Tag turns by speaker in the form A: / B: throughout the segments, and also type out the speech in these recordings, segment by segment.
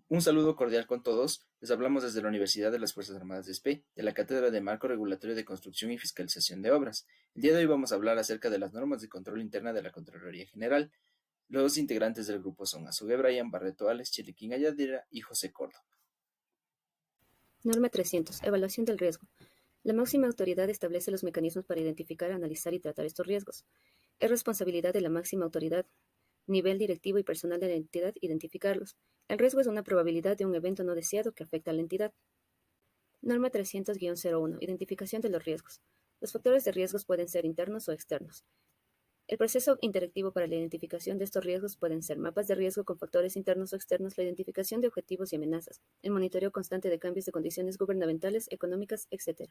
A: Un saludo cordial con todos. Les hablamos desde la Universidad de las Fuerzas Armadas de SPE, de la Cátedra de Marco Regulatorio de Construcción y Fiscalización de Obras. El día de hoy vamos a hablar acerca de las normas de control interna de la Contraloría General. Los integrantes del grupo son Azugue Brian, Barreto Alex, Chiliquín Ayadira y José Córdoba.
B: Norma 300. Evaluación del riesgo. La máxima autoridad establece los mecanismos para identificar, analizar y tratar estos riesgos. Es responsabilidad de la máxima autoridad, nivel directivo y personal de la entidad identificarlos. El riesgo es una probabilidad de un evento no deseado que afecta a la entidad. Norma 300-01. Identificación de los riesgos. Los factores de riesgos pueden ser internos o externos. El proceso interactivo para la identificación de estos riesgos pueden ser mapas de riesgo con factores internos o externos, la identificación de objetivos y amenazas, el monitoreo constante de cambios de condiciones gubernamentales, económicas, etc.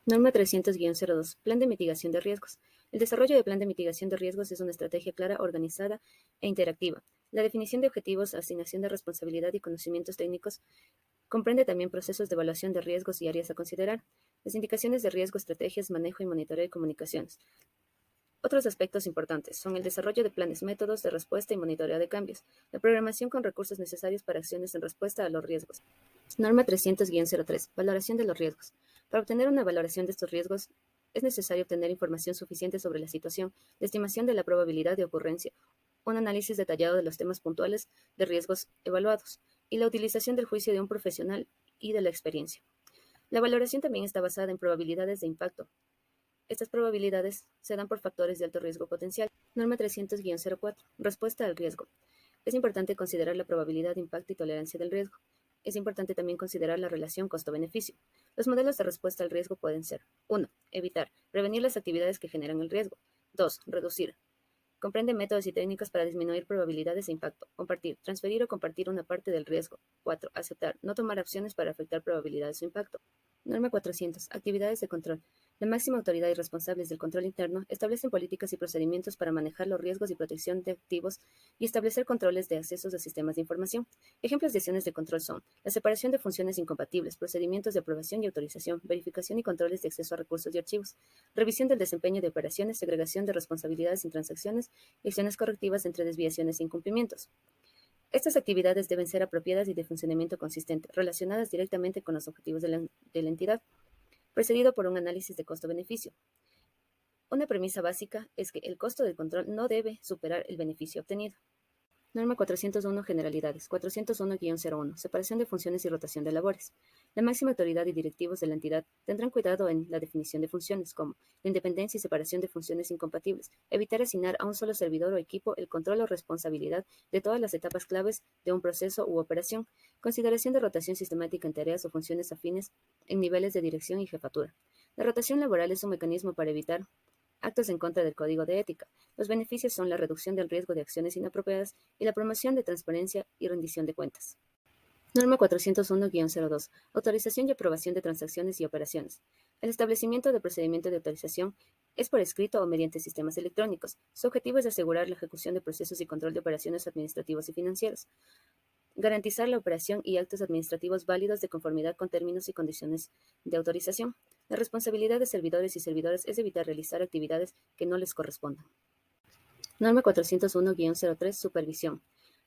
B: Norma 300-02. Plan de mitigación de riesgos. El desarrollo de plan de mitigación de riesgos es una estrategia clara, organizada e interactiva. La definición de objetivos, asignación de responsabilidad y conocimientos técnicos comprende también procesos de evaluación de riesgos y áreas a considerar, las indicaciones de riesgo, estrategias, manejo y monitoreo de comunicaciones. Otros aspectos importantes son el desarrollo de planes, métodos de respuesta y monitoreo de cambios, la programación con recursos necesarios para acciones en respuesta a los riesgos. Norma 300-03. Valoración de los riesgos. Para obtener una valoración de estos riesgos, es necesario obtener información suficiente sobre la situación, la estimación de la probabilidad de ocurrencia, un análisis detallado de los temas puntuales de riesgos evaluados, y la utilización del juicio de un profesional y de la experiencia. La valoración también está basada en probabilidades de impacto. Estas probabilidades se dan por factores de alto riesgo potencial. Norma 300-04. Respuesta al riesgo. Es importante considerar la probabilidad de impacto y tolerancia del riesgo. Es importante también considerar la relación costo-beneficio. Los modelos de respuesta al riesgo pueden ser: 1. Evitar, prevenir las actividades que generan el riesgo. 2. Reducir. Comprende métodos y técnicas para disminuir probabilidades de impacto. Compartir, transferir o compartir una parte del riesgo. 4. Aceptar, no tomar acciones para afectar probabilidades o impacto. Norma 400. Actividades de control. La máxima autoridad y responsables del control interno establecen políticas y procedimientos para manejar los riesgos y protección de activos y establecer controles de accesos a sistemas de información. Ejemplos de acciones de control son la separación de funciones incompatibles, procedimientos de aprobación y autorización, verificación y controles de acceso a recursos y archivos, revisión del desempeño de operaciones, segregación de responsabilidades en transacciones y acciones correctivas entre desviaciones e incumplimientos. Estas actividades deben ser apropiadas y de funcionamiento consistente, relacionadas directamente con los objetivos de la entidad, precedido por un análisis de costo-beneficio. Una premisa básica es que el costo del control no debe superar el beneficio obtenido. Norma 401. Generalidades. 401-01. Separación de funciones y rotación de labores. La máxima autoridad y directivos de la entidad tendrán cuidado en la definición de funciones, como la independencia y separación de funciones incompatibles, evitar asignar a un solo servidor o equipo el control o responsabilidad de todas las etapas claves de un proceso u operación, consideración de rotación sistemática en tareas o funciones afines en niveles de dirección y jefatura. La rotación laboral es un mecanismo para evitar actos en contra del código de ética. Los beneficios son la reducción del riesgo de acciones inapropiadas y la promoción de transparencia y rendición de cuentas. Norma 401-02. Autorización y aprobación de transacciones y operaciones. El establecimiento de procedimiento de autorización es por escrito o mediante sistemas electrónicos. Su objetivo es asegurar la ejecución de procesos y control de operaciones administrativos y financieros. Garantizar la operación y actos administrativos válidos de conformidad con términos y condiciones de autorización. La responsabilidad de servidores y servidoras es evitar realizar actividades que no les correspondan. Norma 401-03. Supervisión.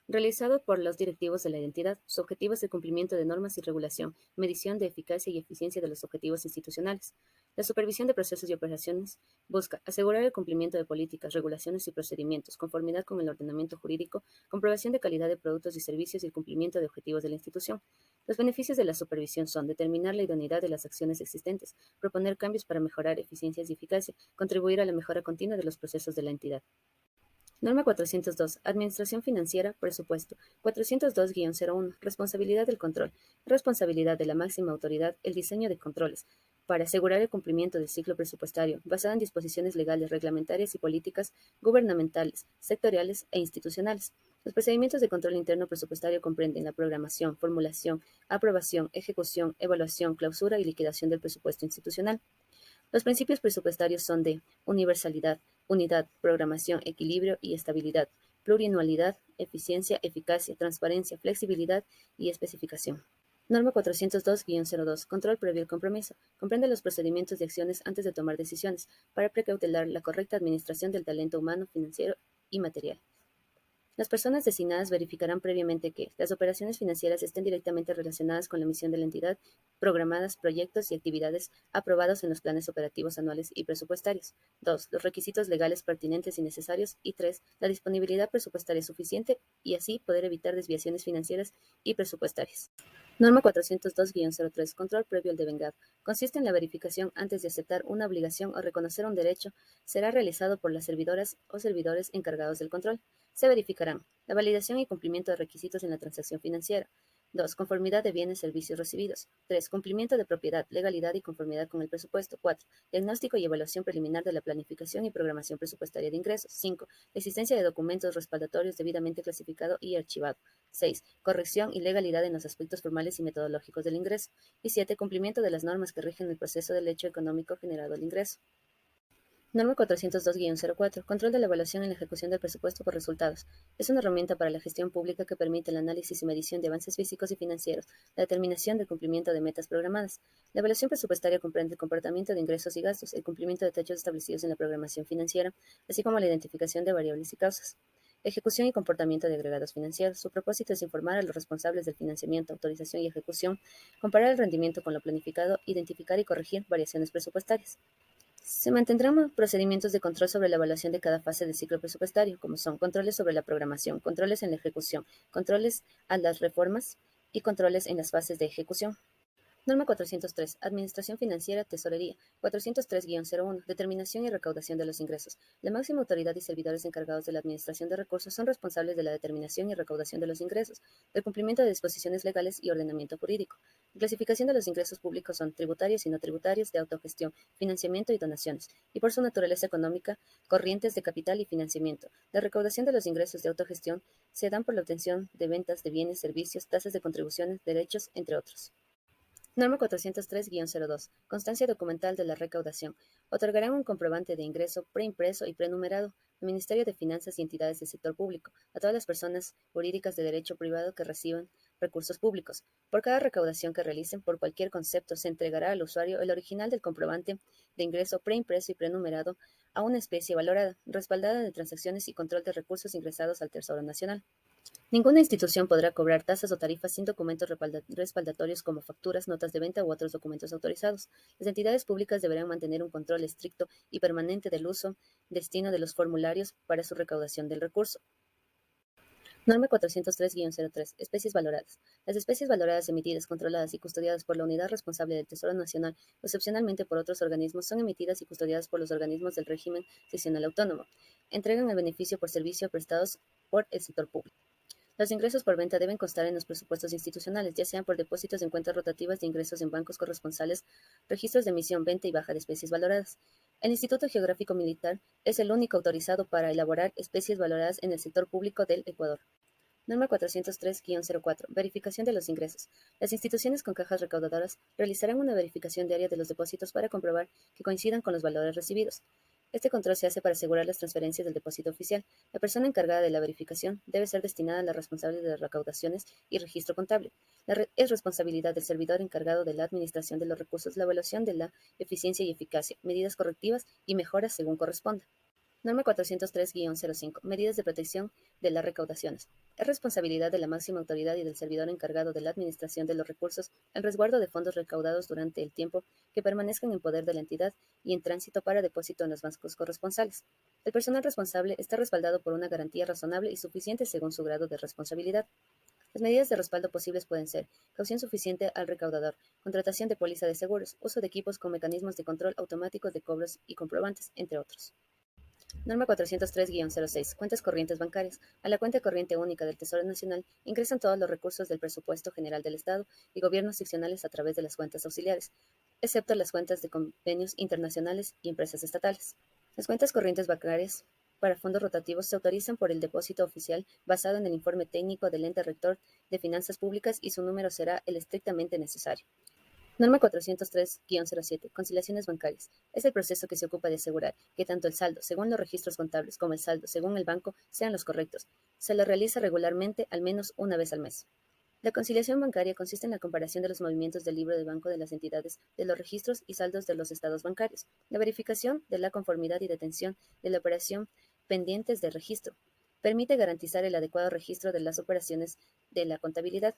B: Realizado por los directivos de la entidad, su objetivo es el cumplimiento de normas y regulación, medición de eficacia y eficiencia de los objetivos institucionales. La supervisión de procesos y operaciones busca asegurar el cumplimiento de políticas, regulaciones y procedimientos, conformidad con el ordenamiento jurídico, comprobación de calidad de productos y servicios y el cumplimiento de objetivos de la institución. Los beneficios de la supervisión son determinar la idoneidad de las acciones existentes, proponer cambios para mejorar eficiencia y eficacia, contribuir a la mejora continua de los procesos de la entidad. Norma 402. Administración financiera, presupuesto. 402-01. Responsabilidad del control. Responsabilidad de la máxima autoridad, el diseño de controles, para asegurar el cumplimiento del ciclo presupuestario, basado en disposiciones legales, reglamentarias y políticas gubernamentales, sectoriales e institucionales. Los procedimientos de control interno presupuestario comprenden la programación, formulación, aprobación, ejecución, evaluación, clausura y liquidación del presupuesto institucional. Los principios presupuestarios son de universalidad, unidad, programación, equilibrio y estabilidad, plurianualidad, eficiencia, eficacia, transparencia, flexibilidad y especificación. Norma 402-02. Control previo al compromiso. Comprende los procedimientos de acciones antes de tomar decisiones para precautelar la correcta administración del talento humano, financiero y material. Las personas designadas verificarán previamente que las operaciones financieras estén directamente relacionadas con la misión de la entidad, programadas, proyectos y actividades aprobados en los planes operativos anuales y presupuestarios. 2. Los requisitos legales pertinentes y necesarios. Y 3. La disponibilidad presupuestaria suficiente y así poder evitar desviaciones financieras y presupuestarias. Norma 402-03. Control previo al devengado. Consiste en la verificación antes de aceptar una obligación o reconocer un derecho. Será realizado por las servidoras o servidores encargados del control. Se verificarán la validación y cumplimiento de requisitos en la transacción financiera. 2. Conformidad de bienes y servicios recibidos. 3. Cumplimiento de propiedad, legalidad y conformidad con el presupuesto. 4. Diagnóstico y evaluación preliminar de la planificación y programación presupuestaria de ingresos. 5. Existencia de documentos respaldatorios debidamente clasificado y archivado. 6. Corrección y legalidad en los aspectos formales y metodológicos del ingreso. Y 7. Cumplimiento de las normas que rigen el proceso del hecho económico generado al ingreso. Norma 402-04. Control de la evaluación en la ejecución del presupuesto por resultados. Es una herramienta para la gestión pública que permite el análisis y medición de avances físicos y financieros, la determinación del cumplimiento de metas programadas. La evaluación presupuestaria comprende el comportamiento de ingresos y gastos, el cumplimiento de techos establecidos en la programación financiera, así como la identificación de variables y causas. Ejecución y comportamiento de agregados financieros. Su propósito es informar a los responsables del financiamiento, autorización y ejecución, comparar el rendimiento con lo planificado, identificar y corregir variaciones presupuestarias. Se mantendrán procedimientos de control sobre la evaluación de cada fase del ciclo presupuestario, como son controles sobre la programación, controles en la ejecución, controles a las reformas y controles en las fases de ejecución. Norma 403. Administración financiera, tesorería. 403-01. Determinación y recaudación de los ingresos. La máxima autoridad y servidores encargados de la administración de recursos son responsables de la determinación y recaudación de los ingresos, del cumplimiento de disposiciones legales y ordenamiento jurídico. La clasificación de los ingresos públicos son tributarios y no tributarios, de autogestión, financiamiento y donaciones, y por su naturaleza económica, corrientes de capital y financiamiento. La recaudación de los ingresos de autogestión se dan por la obtención de ventas de bienes, servicios, tasas de contribuciones, derechos, entre otros. Norma 403-02. Constancia documental de la recaudación. Otorgarán un comprobante de ingreso preimpreso y prenumerado al Ministerio de Finanzas y entidades del sector público, a todas las personas jurídicas de derecho privado que reciban recursos públicos. Por cada recaudación que realicen por cualquier concepto, se entregará al usuario el original del comprobante de ingreso preimpreso y prenumerado a una especie valorada, respaldada de transacciones y control de recursos ingresados al Tesoro Nacional. Ninguna institución podrá cobrar tasas o tarifas sin documentos respaldatorios como facturas, notas de venta u otros documentos autorizados. Las entidades públicas deberán mantener un control estricto y permanente del uso, destino de los formularios para su recaudación del recurso. Norma 403-03. Especies valoradas. Las especies valoradas emitidas, controladas y custodiadas por la Unidad Responsable del Tesoro Nacional, o excepcionalmente por otros organismos, son emitidas y custodiadas por los organismos del régimen seccional autónomo. Entregan el beneficio por servicio prestados por el sector público. Los ingresos por venta deben constar en los presupuestos institucionales, ya sean por depósitos en cuentas rotativas de ingresos en bancos corresponsales, registros de emisión, venta y baja de especies valoradas. El Instituto Geográfico Militar es el único autorizado para elaborar especies valoradas en el sector público del Ecuador. Norma 403-04. Verificación de los ingresos. Las instituciones con cajas recaudadoras realizarán una verificación diaria de los depósitos para comprobar que coincidan con los valores recibidos. Este control se hace para asegurar las transferencias del depósito oficial. La persona encargada de la verificación debe ser destinada a la responsable de las recaudaciones y registro contable. Es responsabilidad del servidor encargado de la administración de los recursos la evaluación de la eficiencia y eficacia, medidas correctivas y mejoras según corresponda. Norma 403-05. Medidas de protección de las recaudaciones. Es responsabilidad de la máxima autoridad y del servidor encargado de la administración de los recursos el resguardo de fondos recaudados durante el tiempo que permanezcan en poder de la entidad y en tránsito para depósito en los bancos corresponsales. El personal responsable está respaldado por una garantía razonable y suficiente según su grado de responsabilidad. Las medidas de respaldo posibles pueden ser caución suficiente al recaudador, contratación de póliza de seguros, uso de equipos con mecanismos de control automáticos de cobros y comprobantes, entre otros. Norma 403-06. Cuentas corrientes bancarias. A la cuenta corriente única del Tesoro Nacional ingresan todos los recursos del presupuesto general del Estado y gobiernos seccionales a través de las cuentas auxiliares, excepto las cuentas de convenios internacionales y empresas estatales. Las cuentas corrientes bancarias para fondos rotativos se autorizan por el depósito oficial basado en el informe técnico del ente rector de finanzas públicas y su número será el estrictamente necesario. Norma 403-07. Conciliaciones bancarias. Es el proceso que se ocupa de asegurar que tanto el saldo, según los registros contables, como el saldo, según el banco, sean los correctos. Se lo realiza regularmente, al menos una vez al mes. La conciliación bancaria consiste en la comparación de los movimientos del libro de banco de las entidades, de los registros y saldos de los estados bancarios, la verificación de la conformidad y detención de la operación pendientes de registro, Permite garantizar el adecuado registro de las operaciones de la contabilidad.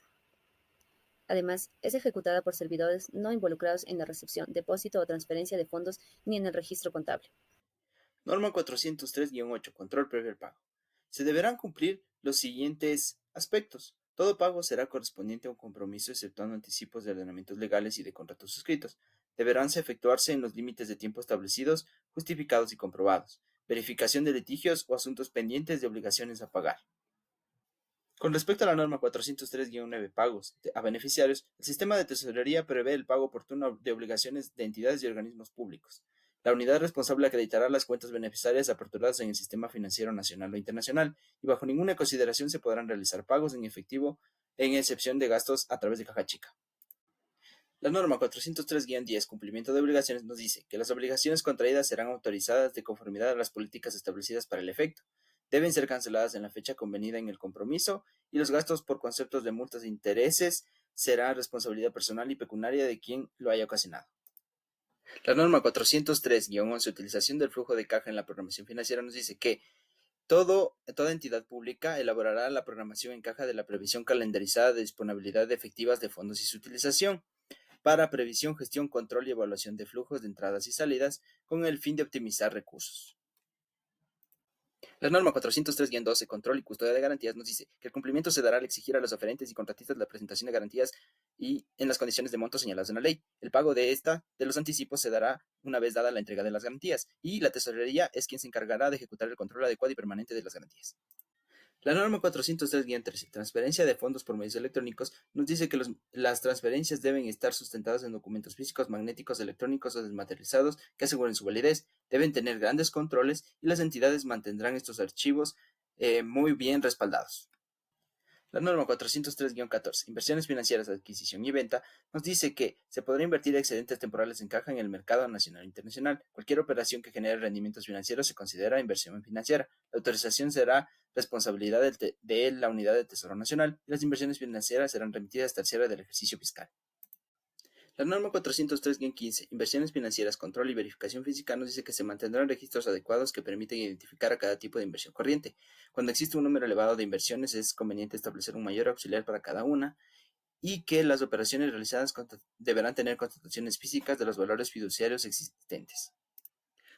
B: Además, es ejecutada por servidores no involucrados en la recepción, depósito o transferencia de fondos ni en el registro contable.
A: Norma 403-8. Control previo al pago. Se deberán cumplir los siguientes aspectos. Todo pago será correspondiente a un compromiso exceptuando anticipos de ordenamientos legales y de contratos suscritos. Deberán efectuarse en los límites de tiempo establecidos, justificados y comprobados. Verificación de litigios o asuntos pendientes de obligaciones a pagar. Con respecto a la norma 403-9 pagos a beneficiarios, el sistema de tesorería prevé el pago oportuno de obligaciones de entidades y organismos públicos. La unidad responsable acreditará las cuentas beneficiarias aperturadas en el sistema financiero nacional o internacional y bajo ninguna consideración se podrán realizar pagos en efectivo en excepción de gastos a través de caja chica. La norma 403-10, cumplimiento de obligaciones, nos dice que las obligaciones contraídas serán autorizadas de conformidad a las políticas establecidas para el efecto. Deben ser canceladas en la fecha convenida en el compromiso y los gastos por conceptos de multas e intereses será responsabilidad personal y pecuniaria de quien lo haya ocasionado. La norma 403-11, utilización del flujo de caja en la programación financiera, nos dice que toda entidad pública elaborará la programación en caja de la previsión calendarizada de disponibilidad de efectivas de fondos y su utilización para previsión, gestión, control y evaluación de flujos de entradas y salidas con el fin de optimizar recursos. La norma 403-12, control y custodia de garantías, nos dice que el cumplimiento se dará al exigir a los oferentes y contratistas la presentación de garantías y en las condiciones de monto señaladas en la ley. El pago de los anticipos se dará una vez dada la entrega de las garantías y la tesorería es quien se encargará de ejecutar el control adecuado y permanente de las garantías. La norma 403-13, transferencia de fondos por medios electrónicos, nos dice que las transferencias deben estar sustentadas en documentos físicos, magnéticos, electrónicos o desmaterializados que aseguren su validez, deben tener grandes controles y las entidades mantendrán estos archivos muy bien respaldados. La norma 403-14, inversiones financieras, adquisición y venta, nos dice que se podrá invertir excedentes temporales en caja en el mercado nacional e internacional. Cualquier operación que genere rendimientos financieros se considera inversión financiera. La autorización será responsabilidad de la Unidad de Tesoro Nacional y las inversiones financieras serán remitidas hasta el cierre del ejercicio fiscal. La norma 403-15, inversiones financieras, control y verificación física, nos dice que se mantendrán registros adecuados que permiten identificar a cada tipo de inversión corriente. Cuando existe un número elevado de inversiones, es conveniente establecer un mayor auxiliar para cada una y que las operaciones realizadas deberán tener constataciones físicas de los valores fiduciarios existentes.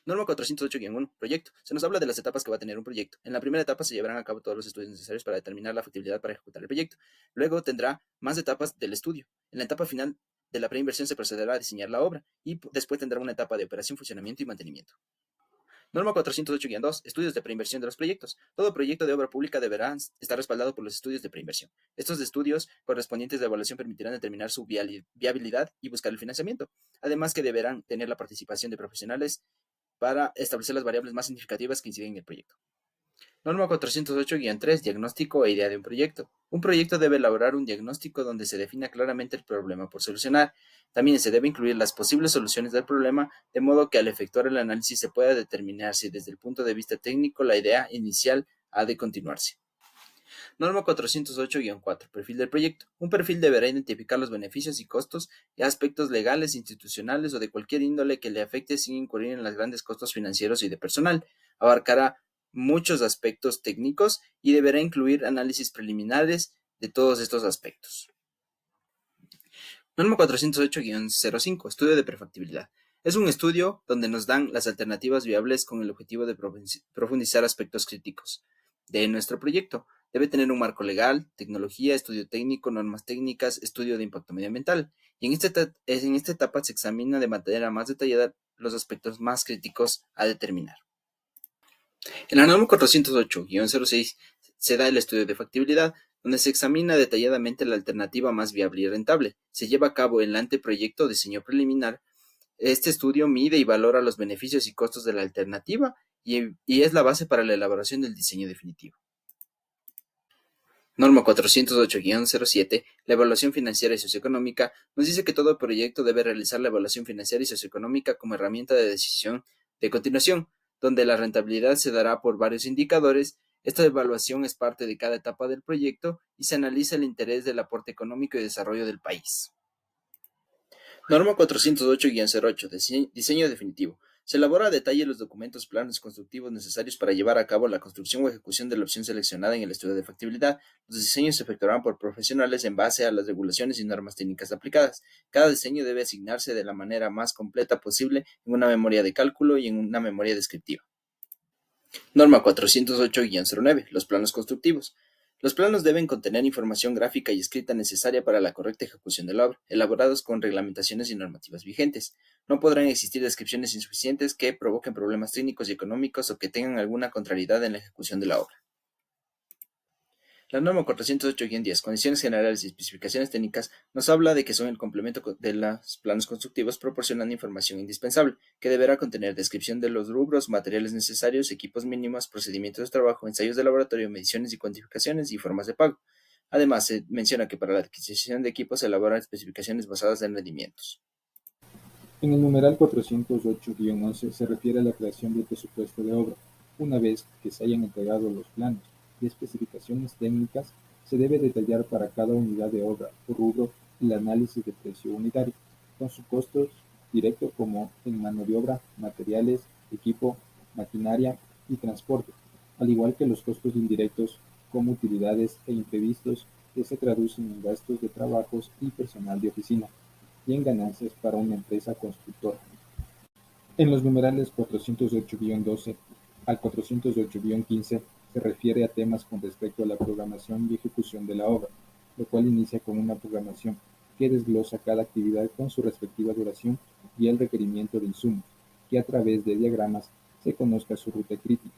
A: Norma 408-1, proyecto. Se nos habla de las etapas que va a tener un proyecto. En la primera etapa se llevarán a cabo todos los estudios necesarios para determinar la factibilidad para ejecutar el proyecto. Luego tendrá más etapas del estudio. En la etapa final de la preinversión se procederá a diseñar la obra y después tendrá una etapa de operación, funcionamiento y mantenimiento. Norma 408-2, estudios de preinversión de los proyectos. Todo proyecto de obra pública deberá estar respaldado por los estudios de preinversión. Estos estudios correspondientes de evaluación permitirán determinar su viabilidad y buscar el financiamiento. Además que deberán tener la participación de profesionales para establecer las variables más significativas que inciden en el proyecto. Norma 408-3, diagnóstico e idea de un proyecto. Un proyecto debe elaborar un diagnóstico donde se defina claramente el problema por solucionar. También se debe incluir las posibles soluciones del problema, de modo que al efectuar el análisis se pueda determinar si desde el punto de vista técnico la idea inicial ha de continuarse. Norma 408-4, perfil del proyecto. Un perfil deberá identificar los beneficios y costos y aspectos legales, institucionales o de cualquier índole que le afecte sin incurrir en los grandes costos financieros y de personal. Abarcará muchos aspectos técnicos y deberá incluir análisis preliminares de todos estos aspectos. Norma 408-05, estudio de prefactibilidad. Es un estudio donde nos dan las alternativas viables con el objetivo de profundizar aspectos críticos de nuestro proyecto. Debe tener un marco legal, tecnología, estudio técnico, normas técnicas, estudio de impacto medioambiental. Y en esta etapa se examina de manera más detallada los aspectos más críticos a determinar. En la norma 408-06 se da el estudio de factibilidad, donde se examina detalladamente la alternativa más viable y rentable. Se lleva a cabo el anteproyecto o diseño preliminar. Este estudio mide y valora los beneficios y costos de la alternativa y es la base para la elaboración del diseño definitivo. Norma 408-07, la evaluación financiera y socioeconómica, nos dice que todo proyecto debe realizar la evaluación financiera y socioeconómica como herramienta de decisión de continuación, donde la rentabilidad se dará por varios indicadores. Esta evaluación es parte de cada etapa del proyecto y se analiza el interés del aporte económico y desarrollo del país. Norma 408-08, diseño definitivo. Se elabora a detalle los documentos, planos constructivos necesarios para llevar a cabo la construcción o ejecución de la opción seleccionada en el estudio de factibilidad. Los diseños se efectuarán por profesionales en base a las regulaciones y normas técnicas aplicadas. Cada diseño debe asignarse de la manera más completa posible en una memoria de cálculo y en una memoria descriptiva. Norma 408-09. Los planos constructivos. Los planos deben contener información gráfica y escrita necesaria para la correcta ejecución de la obra, elaborados con reglamentaciones y normativas vigentes. No podrán existir descripciones insuficientes que provoquen problemas técnicos y económicos o que tengan alguna contrariedad en la ejecución de la obra. La norma 408-10, condiciones generales y especificaciones técnicas, nos habla de que son el complemento de los planos constructivos proporcionando información indispensable, que deberá contener descripción de los rubros, materiales necesarios, equipos mínimos, procedimientos de trabajo, ensayos de laboratorio, mediciones y cuantificaciones y formas de pago. Además, se menciona que para la adquisición de equipos se elaboran especificaciones basadas en rendimientos.
C: En el numeral 408-11 se refiere a la creación del presupuesto de obra. Una vez que se hayan entregado los planos y especificaciones técnicas, se debe detallar para cada unidad de obra o rubro el análisis de precio unitario, con sus costos directos como en mano de obra, materiales, equipo, maquinaria y transporte, al igual que los costos indirectos como utilidades e imprevistos que se traducen en gastos de trabajos y personal de oficina y en ganancias para una empresa constructora. En los numerales 408-12 al 408-15 se refiere a temas con respecto a la programación y ejecución de la obra, lo cual inicia con una programación que desglosa cada actividad con su respectiva duración y el requerimiento de insumos, que a través de diagramas se conozca su ruta crítica.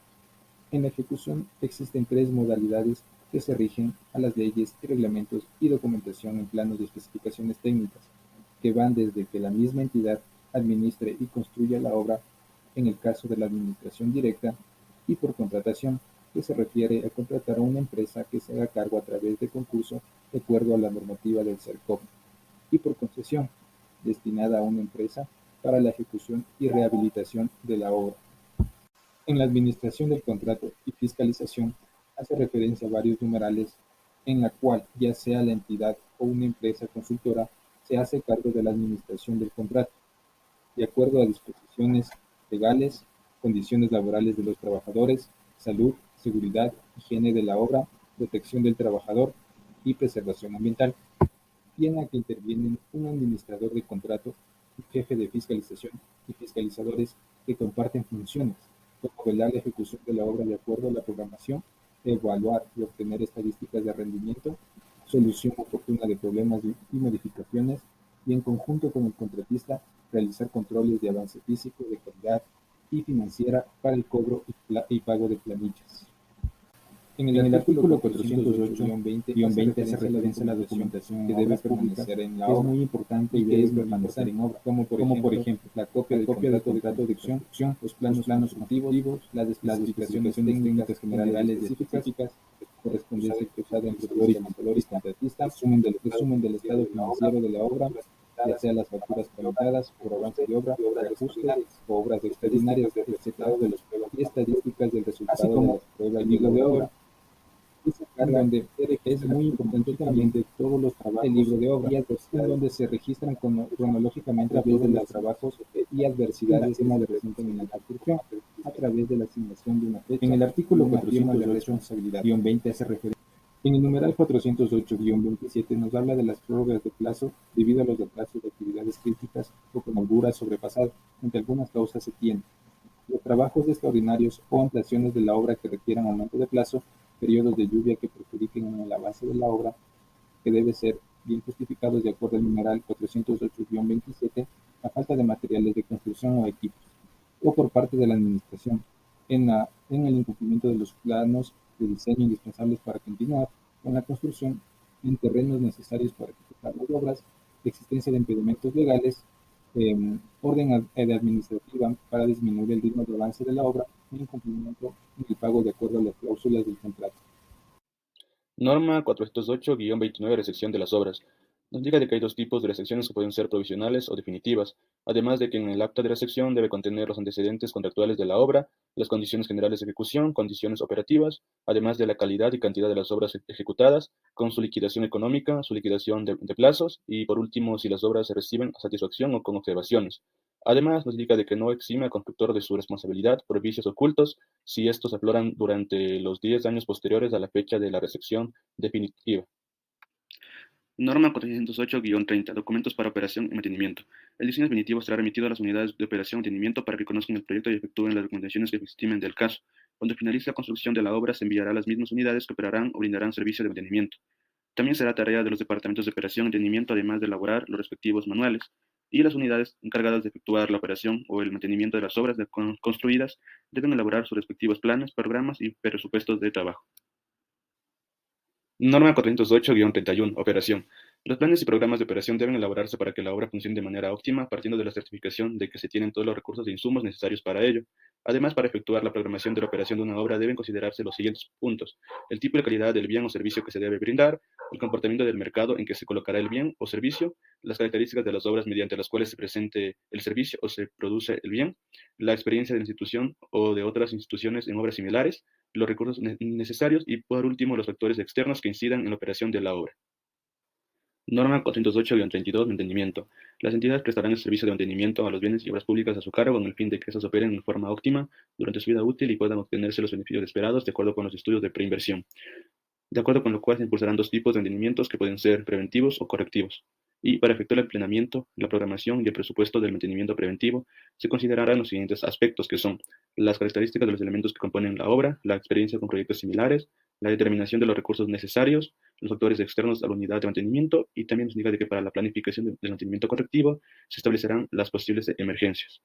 C: En la ejecución existen tres modalidades que se rigen a las leyes y reglamentos y documentación en planos de especificaciones técnicas, que van desde que la misma entidad administre y construya la obra, en el caso de la administración directa, y por contratación, que se refiere a contratar a una empresa que se haga cargo a través de concurso de acuerdo a la normativa del CERCOP, y por concesión, destinada a una empresa para la ejecución y rehabilitación de la obra. En la administración del contrato y fiscalización hace referencia a varios numerales en la cual ya sea la entidad o una empresa consultora se hace cargo de la administración del contrato, de acuerdo a disposiciones legales, condiciones laborales de los trabajadores, salud, seguridad, higiene de la obra, protección del trabajador y preservación ambiental, y en la que intervienen un administrador de contrato, un jefe de fiscalización y fiscalizadores que comparten funciones, como velar la ejecución de la obra de acuerdo a la programación, evaluar y obtener estadísticas de rendimiento, solución oportuna de problemas y modificaciones, y en conjunto con el contratista realizar controles de avance físico, de calidad y financiera para el cobro y pago de planillas. En el artículo 408-20 hace referencia a la documentación que debe permanecer en la obra. Es muy importante y debe permanecer en obra, como por ejemplo la copia de contrato de construcción, los planos constructivos, las especificaciones técnicas generales específicas, correspondencia cruzada entre proveedor y contratista, resumen del estado financiero de la obra, ya sea las facturas tramitadas por avance de obra, ajustes o obras extraordinarias, etc. Y estadísticas del resultado de las pruebas de obra. Donde es muy importante también de todos los trabajos del libro de obra, donde se registran cronológicamente todos los trabajos y adversidades que se presentan en la construcción a través de la asignación de una fecha. En el artículo 408-20 hace referencia. En el numeral 408-27 nos habla de las prórrogas de plazo debido a los retrasos de actividades críticas o con holgura sobrepasada, entre algunas causas se tienen los trabajos extraordinarios o ampliaciones de la obra que requieran aumento de plazo, periodos de lluvia que perjudiquen en el avance de la obra, que debe ser bien justificados de acuerdo al numeral 408-27, la falta de materiales de construcción o equipos, o por parte de la administración, en el incumplimiento de los planos de diseño indispensables para continuar con la construcción en terrenos necesarios para ejecutar las obras, existencia de impedimentos legales, orden administrativa para disminuir el ritmo de avance de la obra y incumplimiento en el pago de acuerdo a las cláusulas del contrato.
D: Norma 408-29, recepción de las obras. Nos indica de que hay dos tipos de recepciones que pueden ser provisionales o definitivas, además de que en el acta de recepción debe contener los antecedentes contractuales de la obra, las condiciones generales de ejecución, condiciones operativas, además de la calidad y cantidad de las obras ejecutadas, con su liquidación económica, su liquidación de plazos y, por último, si las obras se reciben a satisfacción o con observaciones. Además, nos indica de que no exime al constructor de su responsabilidad por vicios ocultos si estos afloran durante los 10 años posteriores a la fecha de la recepción definitiva. Norma 408-30. Documentos para operación y mantenimiento. El diseño definitivo será remitido a las unidades de operación y mantenimiento para que conozcan el proyecto y efectúen las documentaciones que estimen del caso. Cuando finalice la construcción de la obra, se enviará a las mismas unidades que operarán o brindarán servicio de mantenimiento. También será tarea de los departamentos de operación y mantenimiento, además de elaborar los respectivos manuales, y las unidades encargadas de efectuar la operación o el mantenimiento de las obras construidas deben elaborar sus respectivos planes, programas y presupuestos de trabajo. Norma 408-31. Operación. Los planes y programas de operación deben elaborarse para que la obra funcione de manera óptima, partiendo de la certificación de que se tienen todos los recursos e insumos necesarios para ello. Además, para efectuar la programación de la operación de una obra deben considerarse los siguientes puntos: el tipo y calidad del bien o servicio que se debe brindar, el comportamiento del mercado en que se colocará el bien o servicio, las características de las obras mediante las cuales se presente el servicio o se produce el bien, la experiencia de la institución o de otras instituciones en obras similares, los recursos necesarios y, por último, los factores externos que incidan en la operación de la obra. Norma 408-32. Mantenimiento. Las entidades prestarán el servicio de mantenimiento a los bienes y obras públicas a su cargo con el fin de que estos operen en forma óptima durante su vida útil y puedan obtenerse los beneficios esperados de acuerdo con los estudios de preinversión, de acuerdo con lo cual se impulsarán dos tipos de mantenimientos que pueden ser preventivos o correctivos. Y para efectuar el planeamiento, la programación y el presupuesto del mantenimiento preventivo, se considerarán los siguientes aspectos, que son las características de los elementos que componen la obra, la experiencia con proyectos similares, la determinación de los recursos necesarios, los factores externos a la unidad de mantenimiento, y también nos indica de que para la planificación del mantenimiento correctivo se establecerán las posibles emergencias.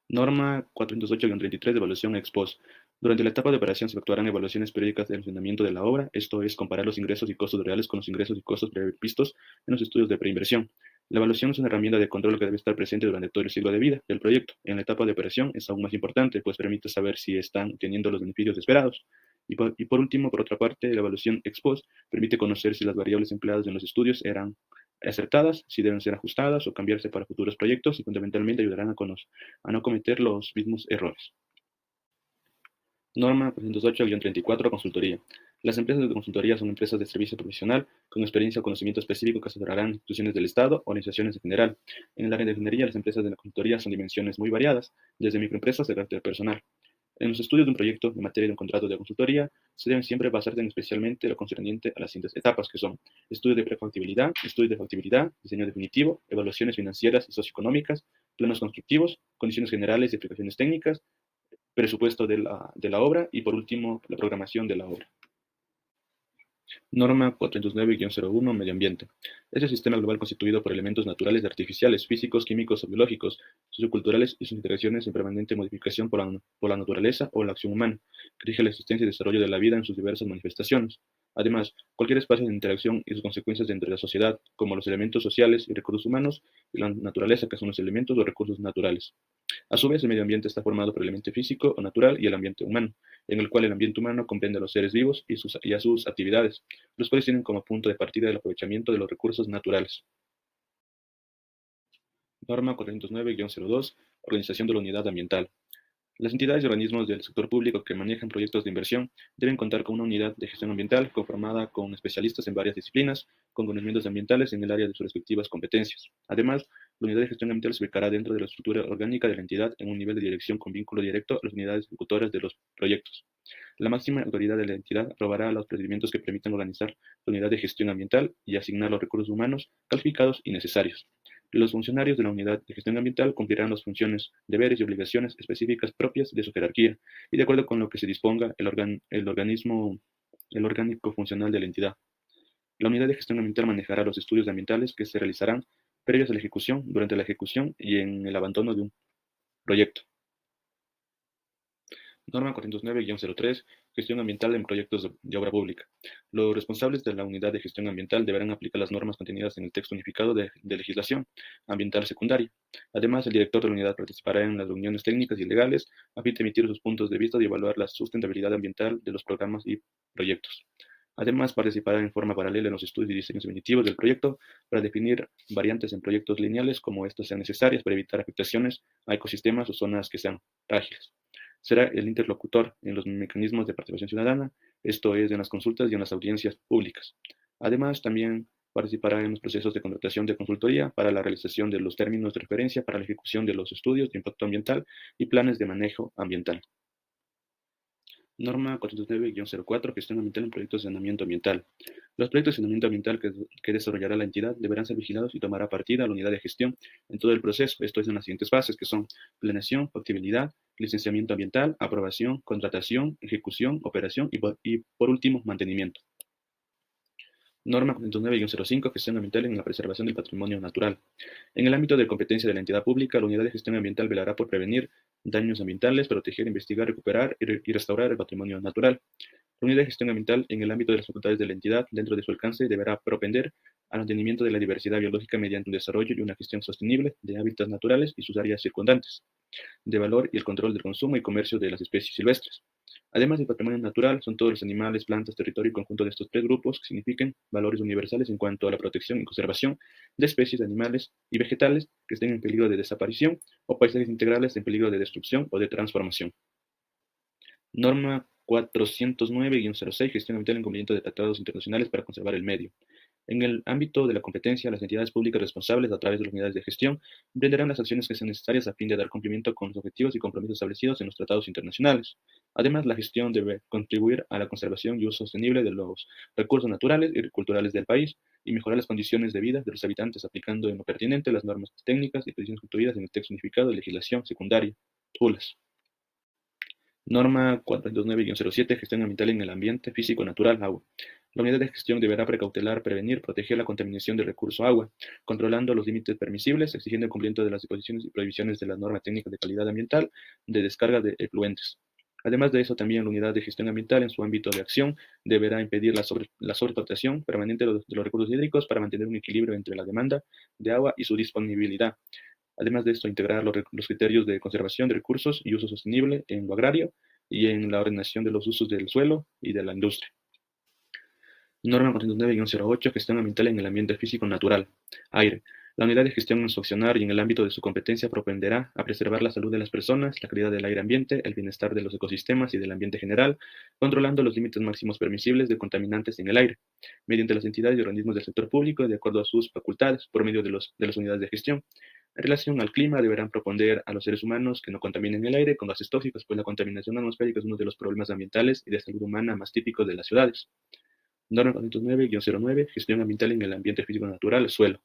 D: Norma 408-33. De evaluación ex post. Durante la etapa de operación se efectuarán evaluaciones periódicas del funcionamiento de la obra, esto es, comparar los ingresos y costos reales con los ingresos y costos previstos en los estudios de preinversión. La evaluación es una herramienta de control que debe estar presente durante todo el ciclo de vida del proyecto. En la etapa de operación es aún más importante, pues permite saber si están teniendo los beneficios esperados. Y por último, por otra parte, la evaluación ex post permite conocer si las variables empleadas en los estudios eran acertadas, si deben ser ajustadas o cambiarse para futuros proyectos y fundamentalmente ayudarán a no cometer los mismos errores. Norma 408-34. Consultoría. Las empresas de consultoría son empresas de servicio profesional con experiencia o conocimiento específico que asesorarán instituciones del Estado o organizaciones en general. En el área de ingeniería, las empresas de la consultoría son dimensiones muy variadas, desde microempresas de carácter personal. En los estudios de un proyecto en materia de un contrato de consultoría, se deben siempre basarse en especialmente lo concerniente a las siguientes etapas, que son estudio de prefactibilidad, estudio de factibilidad, diseño definitivo, evaluaciones financieras y socioeconómicas, planos constructivos, condiciones generales y aplicaciones técnicas, presupuesto de la obra y, por último, la programación de la obra. Norma 409-01. Medio ambiente. Es el sistema global constituido por elementos naturales y artificiales, físicos, químicos o biológicos, socioculturales y sus interacciones en permanente modificación por la naturaleza o la acción humana, que rige la existencia y desarrollo de la vida en sus diversas manifestaciones. Además, cualquier espacio de interacción y sus consecuencias dentro de la sociedad, como los elementos sociales y recursos humanos, y la naturaleza, que son los elementos o recursos naturales. A su vez, el medio ambiente está formado por el elemento físico o natural y el ambiente humano, en el cual el ambiente humano comprende a los seres vivos y a sus actividades, los cuales tienen como punto de partida el aprovechamiento de los recursos naturales. Norma 409-02. Organización de la unidad ambiental. Las entidades y organismos del sector público que manejan proyectos de inversión deben contar con una unidad de gestión ambiental conformada con especialistas en varias disciplinas, con conocimientos ambientales en el área de sus respectivas competencias. Además, la unidad de gestión ambiental se ubicará dentro de la estructura orgánica de la entidad en un nivel de dirección con vínculo directo a las unidades ejecutoras de los proyectos. La máxima autoridad de la entidad aprobará los procedimientos que permitan organizar la unidad de gestión ambiental y asignar los recursos humanos calificados y necesarios. Los funcionarios de la unidad de gestión ambiental cumplirán las funciones, deberes y obligaciones específicas propias de su jerarquía y de acuerdo con lo que se disponga el orgánico funcional de la entidad. La unidad de gestión ambiental manejará los estudios ambientales que se realizarán previos a la ejecución, durante la ejecución y en el abandono de un proyecto. Norma 409-03. Gestión ambiental en proyectos de obra pública. Los responsables de la unidad de gestión ambiental deberán aplicar las normas contenidas en el texto unificado de legislación ambiental secundaria. Además, el director de la unidad participará en las reuniones técnicas y legales a fin de emitir sus puntos de vista y evaluar la sustentabilidad ambiental de los programas y proyectos. Además, participará en forma paralela en los estudios y diseños definitivos del proyecto para definir variantes en proyectos lineales como estas sean necesarias para evitar afectaciones a ecosistemas o zonas que sean frágiles. Será el interlocutor en los mecanismos de participación ciudadana, esto es, en las consultas y en las audiencias públicas. Además, también Participará en los procesos de contratación de consultoría para la realización de los términos de referencia para la ejecución de los estudios de impacto ambiental y planes de manejo ambiental. Norma 409-04, Gestión ambiental en proyectos de saneamiento ambiental. Los proyectos de saneamiento ambiental que desarrollará la entidad deberán ser vigilados y tomará partida a la unidad de gestión en todo el proceso. Esto es en las siguientes fases, que son planeación, factibilidad, licenciamiento ambiental, aprobación, contratación, ejecución, operación y por último, mantenimiento. Norma 409-05, Gestión ambiental en la preservación del patrimonio natural. En el ámbito de competencia de la entidad pública, la unidad de gestión ambiental velará por prevenir daños ambientales, proteger, investigar, recuperar y restaurar el patrimonio natural. La unidad de gestión ambiental, en el ámbito de las facultades de la entidad, dentro de su alcance, deberá propender al mantenimiento de la diversidad biológica mediante un desarrollo y una gestión sostenible de hábitats naturales y sus áreas circundantes, de valor y el control del consumo y comercio de las especies silvestres. Además del patrimonio natural, son todos los animales, plantas, territorio y conjunto de estos tres grupos que significan valores universales en cuanto a la protección y conservación de especies de animales y vegetales que estén en peligro de desaparición o paisajes integrales en peligro de destrucción o de transformación. Norma 409-06, Gestión ambiental en cumplimiento de tratados internacionales para conservar el medio. En el ámbito de la competencia, las entidades públicas responsables, a través de las unidades de gestión, emprenderán las acciones que sean necesarias a fin de dar cumplimiento con los objetivos y compromisos establecidos en los tratados internacionales. Además, la gestión debe contribuir a la conservación y uso sostenible de los recursos naturales y culturales del país y mejorar las condiciones de vida de los habitantes, aplicando en lo pertinente las normas técnicas y posiciones constituidas en el texto unificado de legislación secundaria, TULAS. Norma 429-07, Gestión ambiental en el ambiente físico, natural, agua. La unidad de gestión deberá precautelar, prevenir, proteger la contaminación del recurso agua, controlando los límites permisibles, exigiendo el cumplimiento de las disposiciones y prohibiciones de las normas técnicas de calidad ambiental de descarga de efluentes. Además de eso, también la unidad de gestión ambiental en su ámbito de acción deberá impedir la sobreexplotación permanente de los recursos hídricos para mantener un equilibrio entre la demanda de agua y su disponibilidad. Además de esto, integrar los criterios de conservación de recursos y uso sostenible en lo agrario y en la ordenación de los usos del suelo y de la industria. Norma 409-08, Gestión ambiental en el ambiente físico natural, aire. La unidad de gestión en su accionar y en el ámbito de su competencia propenderá a preservar la salud de las personas, la calidad del aire ambiente, el bienestar de los ecosistemas y del ambiente general, controlando los límites máximos permisibles de contaminantes en el aire, mediante las entidades y organismos del sector público de acuerdo a sus facultades, por medio de las unidades de gestión. En relación al clima, deberán proponer a los seres humanos que no contaminen el aire con gases tóxicos, pues la contaminación atmosférica es uno de los problemas ambientales y de salud humana más típicos de las ciudades. Norma 409-09, Gestión ambiental en el ambiente físico natural, suelo.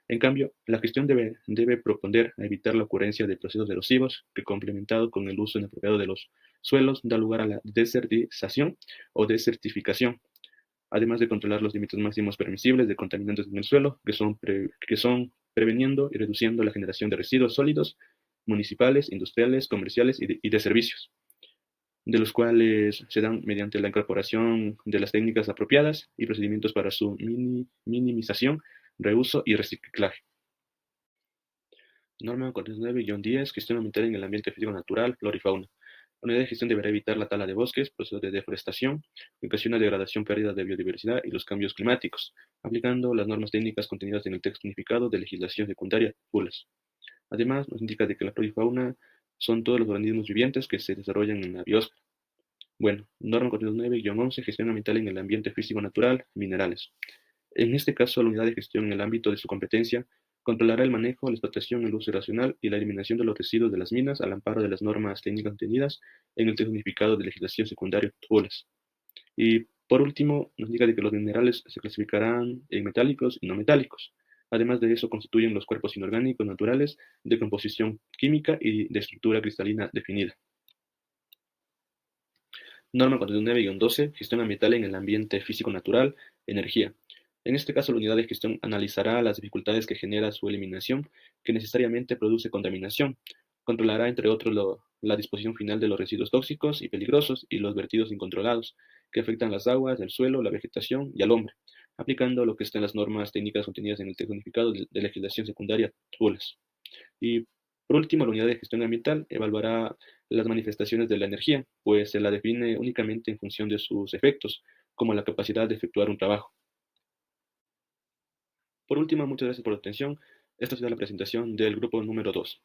D: En cambio, la gestión debe proponder a evitar la ocurrencia de procesos erosivos que, complementado con el uso inapropiado de los suelos, da lugar a la desertización o desertificación, además de controlar los límites máximos permisibles de contaminantes en el suelo, que son preveniendo y reduciendo la generación de residuos sólidos municipales, industriales, comerciales y de servicios, de los cuales se dan mediante la incorporación de las técnicas apropiadas y procedimientos para su minimización, reuso y reciclaje. Norma 49-10, Gestión ambiental en el ambiente físico natural, flora y fauna. La unidad de gestión deberá evitar la tala de bosques, procesos de deforestación, que ocasiona degradación, pérdida de biodiversidad y los cambios climáticos, aplicando las normas técnicas contenidas en el texto unificado de legislación secundaria, TULAS. Además, nos indica de que la flora y fauna son todos los organismos vivientes que se desarrollan en la biosfera. Bueno, norma 49-11, Gestión ambiental en el ambiente físico natural, minerales. En este caso, la unidad de gestión en el ámbito de su competencia controlará el manejo, la explotación, el uso irracional y la eliminación de los residuos de las minas al amparo de las normas técnicas contenidas en el texto unificado de legislación secundaria, TULAS. Y por último, nos indica de que los minerales se clasificarán en metálicos y no metálicos. Además de eso, constituyen los cuerpos inorgánicos naturales de composición química y de estructura cristalina definida. Norma 49-12, Gestión ambiental en el ambiente físico natural, energía. En este caso, la unidad de gestión analizará las dificultades que genera su eliminación, que necesariamente produce contaminación. Controlará, entre otros, la disposición final de los residuos tóxicos y peligrosos y los vertidos incontrolados, que afectan las aguas, el suelo, la vegetación y al hombre, aplicando lo que está en las normas técnicas contenidas en el texto unificado de legislación secundaria, TULAS. Y por último, la unidad de gestión ambiental evaluará las manifestaciones de la energía, pues se la define únicamente en función de sus efectos, como la capacidad de efectuar un trabajo. Por último, muchas gracias por la atención. Esta ha sido la presentación del grupo número 2.